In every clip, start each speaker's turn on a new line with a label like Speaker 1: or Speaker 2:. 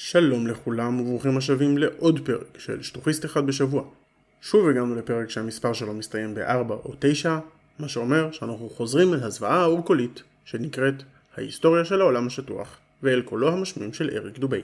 Speaker 1: שלום לכולם וברוכים השבים לעוד פרק של שטוחיסט אחד בשבוע. שוב הגענו לפרק שהמספר שלו מסתיים ב-4 או 9, מה שאומר שאנחנו חוזרים אל הזוועה האורקולית שנקראת ההיסטוריה של העולם השטוח ואל קולו המשמים של אריק דובאי.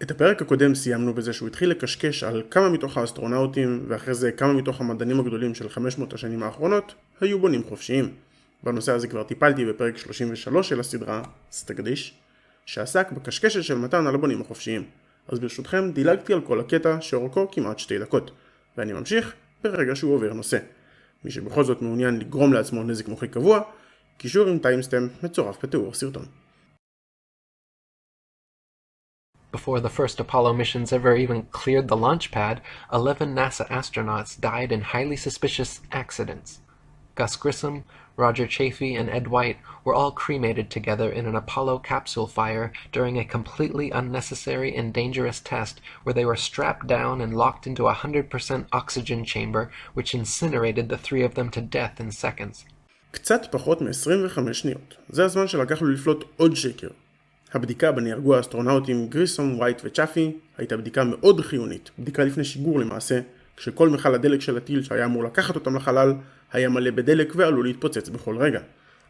Speaker 1: את הפרק הקודם סיימנו בזה שהוא התחיל לקשקש על כמה מתוך האסטרונאוטים ואחרי זה כמה מתוך המדענים הגדולים של 500 השנים האחרונות היו בונים חופשיים. בנושא הזה כבר טיפלתי בפרק 33 של הסדרה סטגדיש שעסק בקשקשת של מתן על הבונים החופשיים. אז ברשותכם דילגתי על כל הקטע שאורכו כמעט 2 דקות ואני ממשיך ברגע שהוא עובר נושא. מי שבכל זאת מעוניין לגרום לעצמו נזק מוחי קבוע, קישור עם טיימסטמפ מצורף בתיאור הסרטון.
Speaker 2: Before the first Apollo missions ever even cleared the launch pad, 11 NASA astronauts died in highly suspicious accidents. Gus Grissom, Roger Chaffee, and Ed White were all cremated together in an Apollo capsule fire during a completely unnecessary and dangerous test where they were strapped down and locked into a 100% oxygen chamber which incinerated the 3 of them to death in seconds.
Speaker 1: קצת פחות מ-25 שניות. זה הזמן שלקח לו לפלוט עוד שקר. הבדיקה בה נהרגו האסטרונאוטים גריסום, ווייט וצ'אפי הייתה בדיקה מאוד חיונית, בדיקה לפני שיגור למעשה, כשכל מכל הדלק של הטיל שהיה אמור לקחת אותם לחלל היה מלא בדלק ועלול להתפוצץ בכל רגע.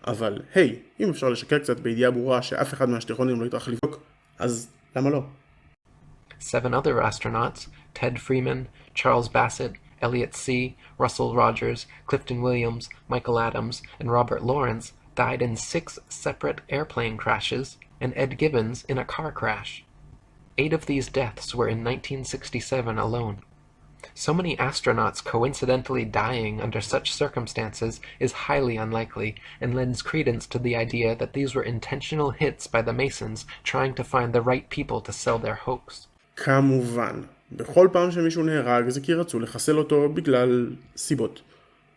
Speaker 1: אבל היי, אם אפשר לשקר קצת בידיעה ברורה שאף אחד מהשטחונים לא יטרח לבדוק, אז למה לא?
Speaker 2: 7 other astronauts, Ted Freeman, Charles Bassett, Elliot C., Russell Rogers, Clifton Williams, Michael Adams, and Robert Lawrence died in 6 separate airplane crashes, and Ed Gibbons in a car crash. 8 of these deaths were in 1967 alone. So many astronauts coincidentally dying under such circumstances is highly unlikely and lends credence to the idea that these were intentional hits by the Masons trying to find the right people to sell their hoax.
Speaker 1: כמובן, בכל פעם שמישהו נהרג זה כי רצו לחסל אותו בגלל סיבות.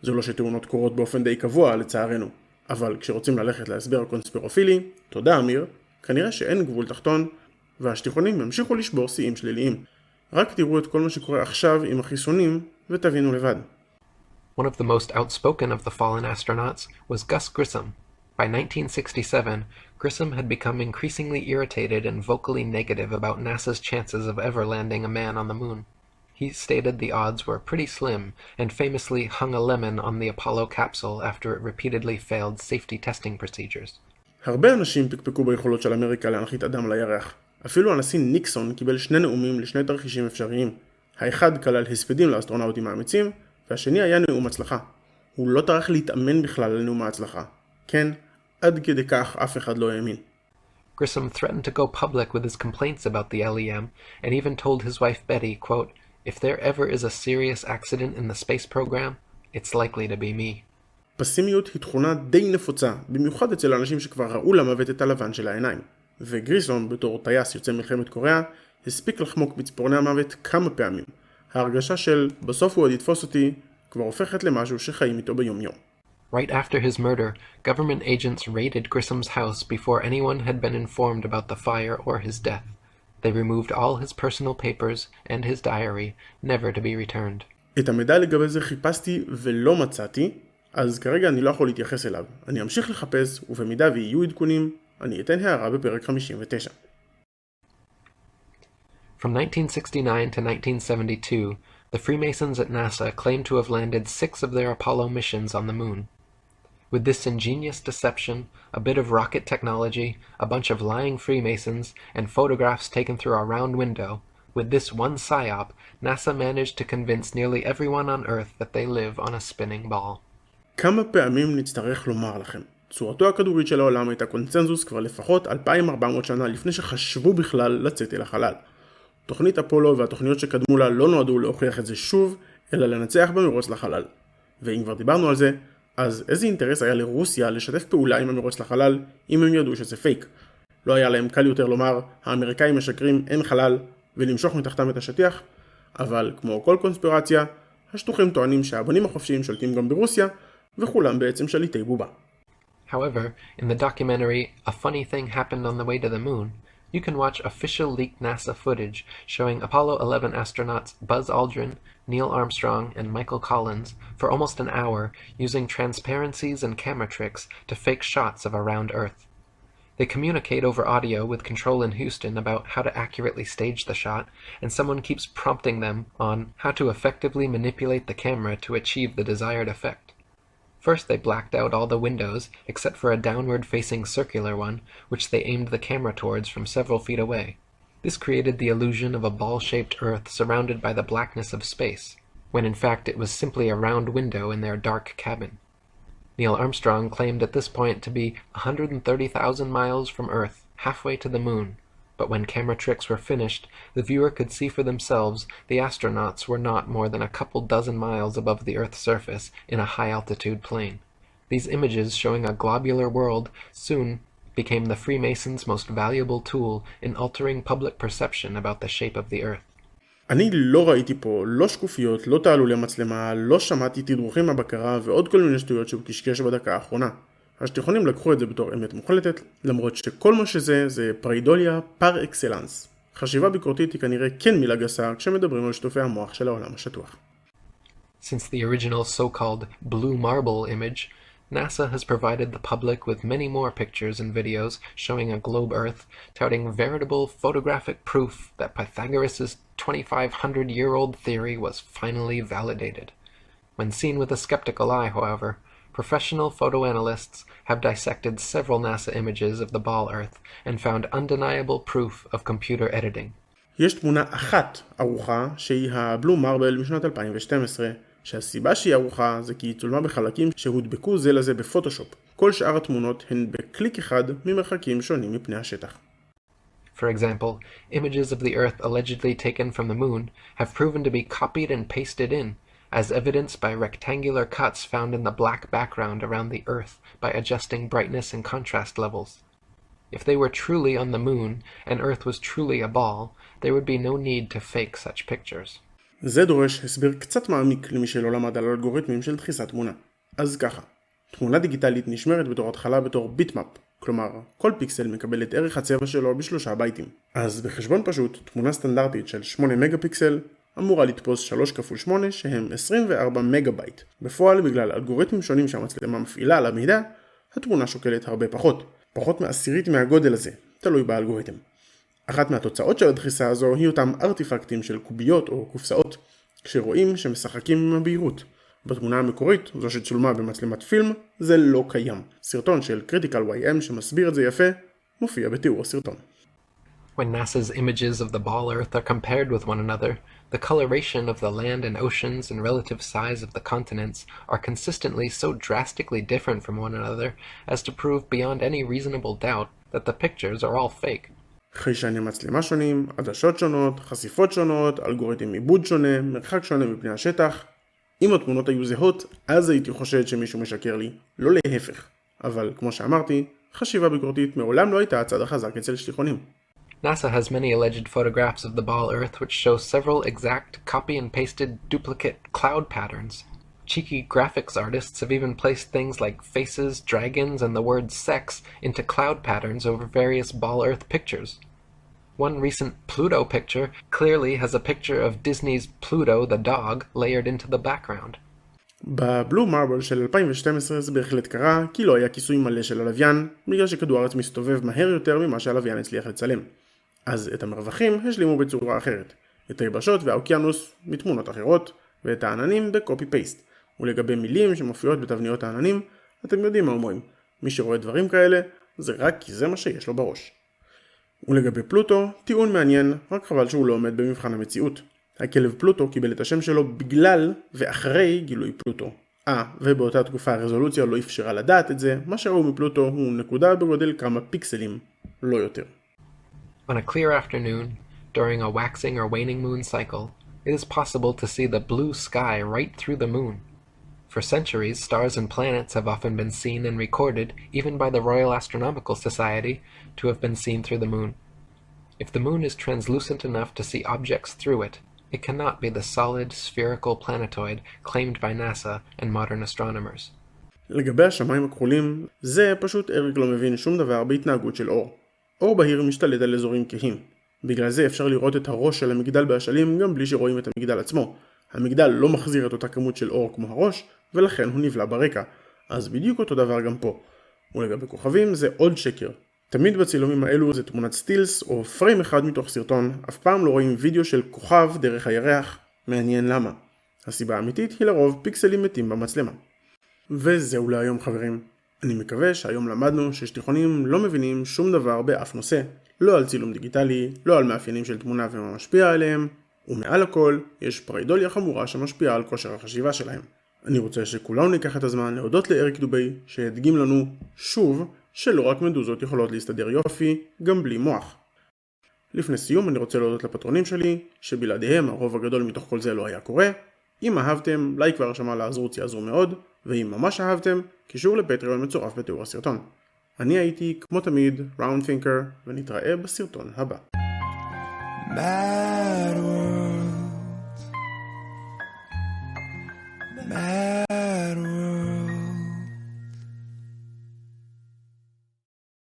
Speaker 1: זה לא שתאונות קורות באופן די קבוע לצערנו, אבל כשרוצים ללכת להסבר הקונספירופילי, תודה אמיר, כנראה שאין גבול תחתון, והשטחונים ממשיכו לשבור שיאים שליליים. רק תראו את כל מה שקורה עכשיו עם החיסונים, ותבינו לבד.
Speaker 2: One of the most outspoken of the fallen astronauts was Gus Grissom. By 1967, Grissom had become increasingly irritated and vocally negative about NASA's chances of ever landing a man on the moon. He stated the odds were pretty slim, and famously hung a lemon on the Apollo capsule after it repeatedly failed safety testing procedures.
Speaker 1: הרבה אנשים פקפקו ביכולות של אמריקה להנחית אדם לירח. אפילו הנשיא ניקסון קיבל 2 נאומים לשני תרחישים אפשריים. האחד כלל הספדים לאסטרונאוטים האמיצים, והשני היה נאום הצלחה. הוא לא טרח להתאמן בכלל על נאום ההצלחה. כן, עד כדי כך אף אחד לא האמין.
Speaker 2: Grissom threatened to go public with his complaints about the LEM, and even told his wife Betty, quote, "If there ever is a serious accident in the space program, it's likely to be me."
Speaker 1: פסימיות היא תכונה די נפוצה, במיוחד אצל אנשים שכבר ראו למוות את הלבן של העיניים. וגריסום, בתור טייס יוצא מלחמת קוריאה, הספיק לחמוק בצפורני המוות כמה פעמים. ההרגשה של בסוף הוא עוד יתפוס אותי כבר הופכת למשהו שחיים איתו ביום יום.
Speaker 2: Right after his murder, government agents raided Grissom's house before anyone had been informed about the fire or his death. They removed all his personal papers and his diary, never to be returned.
Speaker 1: את המידע לגבי זה חיפשתי ולא מצאתי, אז כרגע אני לא יכול להתייחס אליו. אני אמשיך לחפש, ובמידה ויהיו עדכונים, אני אתן הערה בפרק 59.
Speaker 2: From 1969 to 1972, the Freemasons at NASA claimed to have landed 6 of their Apollo missions on the moon. With this ingenious deception, a bit of rocket technology, a bunch of lying Freemasons, and photographs taken through a round window, with this one psyop, NASA managed to convince nearly everyone on Earth that they live on a spinning ball.
Speaker 1: כמה פעמים נצטרך לומר לכם? צורתו הכדורית של העולם הייתה קונצנזוס כבר לפחות 2400 שנה לפני שחשבו בכלל לצאת אל החלל. תוכנית אפולו והתוכניות שקדמו לה לא נועדו להוכיח את זה שוב, אלא לנצח במרוץ לחלל. ואם כבר דיברנו על זה, אז איזה אינטרס היה לרוסיה לשתף פעולה עם המרוץ לחלל אם הם ידעו שזה פייק? לא היה להם קל יותר לומר, האמריקאים משקרים, אין חלל, ולמשוך מתחתם את השטיח? אבל כמו כל קונספירציה, השטוחים טוענים שהבונים החופשיים שולטים גם ברוסיה, וכולם בעצם שליטי בובה.
Speaker 2: However, in the documentary A Funny Thing Happened on the Way to the Moon, you can watch official leaked NASA footage showing Apollo 11 astronauts Buzz Aldrin, Neil Armstrong, and Michael Collins for almost an hour using transparencies and camera tricks to fake shots of a round Earth. They communicate over audio with control in Houston about how to accurately stage the shot, and someone keeps prompting them on how to effectively manipulate the camera to achieve the desired effect. First they blacked out all the windows except for a downward-facing circular one, which they aimed the camera towards from several feet away. This created the illusion of a ball-shaped Earth surrounded by the blackness of space, when in fact it was simply a round window in their dark cabin. Neil Armstrong claimed at this point to be 130,000 miles from Earth, halfway to the moon, but when camera tricks were finished, the viewer could see for themselves the astronauts were not more than a couple dozen miles above the Earth's surface in a high-altitude plane. These images showing a globular world soon became the Freemasons' most valuable tool in altering public perception about the shape of the Earth.
Speaker 1: אני לא ראיתי פה לא שקופיות, לא תעלולי מצלמה, לא שמעתי תדרוכים מהבקרה ועוד כל מיני שטויות שהוא קשקש בדקה האחרונה. השטוחנים לקחו את זה בתור אמת מוחלטת, למרות שכל מה שזה זה פריידוליה פר אקסלנס. חשיבה ביקורתית היא כנראה כן מילה גסה כשמדברים על שטופי המוח של העולם השטוח.
Speaker 2: Since the original so-called blue marble image, NASA has provided the public with many more pictures and videos showing a globe Earth, touting veritable photographic proof that Pythagoras' 2,500-year-old theory was finally validated. When seen with a skeptical eye, however, professional photoanalysts have dissected several NASA images of the ball Earth and found undeniable proof of computer editing.
Speaker 1: יש תמונה אחת ארוכה שהיא הבלו מרבל משנת 2012, שהסיבה שהיא ארוכה זה כי היא צולמה בחלקים שהודבקו זה לזה בפוטושופ. כל שאר התמונות הן בקליק אחד ממרחקים שונים מפני השטח.
Speaker 2: For example, images of the Earth allegedly taken from the moon have proven to be copied and pasted in, as evidenced by rectangular cuts found in the black background around the Earth by adjusting brightness and contrast levels. If they were truly on the moon, and Earth was truly a ball, there would be no need to fake such pictures.
Speaker 1: זה דורש הסבר קצת מעמיק למי שלא למד על אלגוריתמים של דחיסת תמונה. אז ככה, תמונה דיגיטלית נשמרת בתור התחלה בתור ביטמאפ, כלומר, כל פיקסל מקבל את ערך הצבע שלו ב3 בייטים. אז בחשבון פשוט, תמונה סטנדרטית של 8 מגה פיקסל אמורה לתפוס 3 כפול 8 שהם 24 מגה בייט. בפועל, בגלל אלגוריתמים שונים שהמצלמה מפעילה על המידע, התמונה שוקלת הרבה פחות מעשירית מהגודל הזה, תלוי באלגוריתם. אחת מהתוצאות של הדחיסה הזו היא אותם ארטיפקטים של קוביות או קופסאות, כשרואים שמשחקים עם הבהירות. בתמונה המקורית, זו שצולמה במצלמת פילם, זה לא קיים. סרטון של CriticalYM שמסביר את זה יפה, מופיע בתיאור הסרטון.
Speaker 2: When NASA's images of the ball Earth are compared with one another, the coloration of the land and oceans and relative size of the continents are consistently so drastically different from one another as to prove beyond any reasonable doubt that the pictures are all fake.
Speaker 1: חיישני מצלמה שונים, עדשות שונות, חשיפות שונות, אלגוריתם עיבוד שונה, מרחק שונה מפני השטח. אם התמונות היו זהות, אז הייתי חושד שמישהו משקר לי, לא להפך. אבל כמו שאמרתי, חשיבה ביקורתית מעולם לא הייתה הצד החזק אצל שטיחונים.
Speaker 2: NASA has many alleged photographs of the ball Earth which show several exact copy and pasted duplicate cloud patterns. Cheeky graphics artists have even placed things like faces, dragons, and the word sex into cloud patterns over various ball Earth pictures. One recent Pluto picture clearly has a picture of Disney's Pluto the dog layered into the background.
Speaker 1: בבלו מרבל של 2012 זה בהחלט קרה כי לא היה כיסוי מלא של הלוויין, בגלל שכדור הארץ מסתובב מהר יותר ממה שהלוויין הצליח לצלם. אז את המרווחים השלימו בצורה אחרת. את היבשות והאוקיינוס מתמונות אחרות, ואת העננים בקופי פייסט. ולגבי מילים שמופיעות בתבניות העננים, אתם יודעים מה אומרים. מי שרואה דברים כאלה, זה רק כי זה מה שיש לו בראש. ולגבי פלוטו, טיעון מעניין, רק חבל שהוא לא עומד במבחן המציאות. הכלב פלוטו קיבל את השם שלו בגלל ואחרי גילוי פלוטו. ובאותה תקופה הרזולוציה לא אפשרה לדעת את זה, מה שראו מפלוטו הוא נקודה בגודל כמה פיקסלים, לא יותר.
Speaker 2: On a clear afternoon, during a waxing or waning moon cycle, it is possible to see the blue sky right through the moon. For centuries, stars and planets have often been seen and recorded, even by the Royal Astronomical Society, to have been seen through the moon. If the moon is translucent enough to see objects through it, it cannot be the solid, spherical planetoid claimed by NASA and modern astronomers.
Speaker 1: לגבי השמיים הכחולים, זה פשוט אריק לא מבין שום דבר בהתנהגות של אור. אור בהיר משתלט על אזורים כהים. בגלל זה אפשר לראות את הראש של המגדל באשלים גם בלי שרואים את המגדל עצמו. המגדל לא מחזיר את אותה כמות של אור כמו הראש, ולכן הוא נבלע ברקע. אז בדיוק אותו דבר גם פה. ולגבי כוכבים זה עוד שקר. תמיד בצילומים האלו זה תמונת סטילס או פריים אחד מתוך סרטון, אף פעם לא רואים וידאו של כוכב דרך הירח. מעניין למה. הסיבה האמיתית היא לרוב פיקסלים מתים במצלמה. וזהו להיום חברים. אני מקווה שהיום למדנו ששטיחונים לא מבינים שום דבר באף נושא. לא על צילום דיגיטלי, לא על מאפיינים של תמונה ומה משפיע עליהם, ומעל הכל יש פריידוליה חמורה שמשפיעה על כושר החשיבה שלהם. אני רוצה שכולנו ניקח את הזמן להודות לאריק דובאי שידגים לנו שוב שלא רק מדוזות יכולות להסתדר יופי גם בלי מוח. לפני סיום אני רוצה להודות לפטרונים שלי שבלעדיהם הרוב הגדול מתוך כל זה לא היה קורה. אם אהבתם, לייק והרשמה לעזרות יעזרו מאוד, ואם ממש אהבתם, קישור לפטריון מצורף בתיאור הסרטון. אני הייתי כמו תמיד rndthinker ונתראה בסרטון הבא. Mad world, mad world.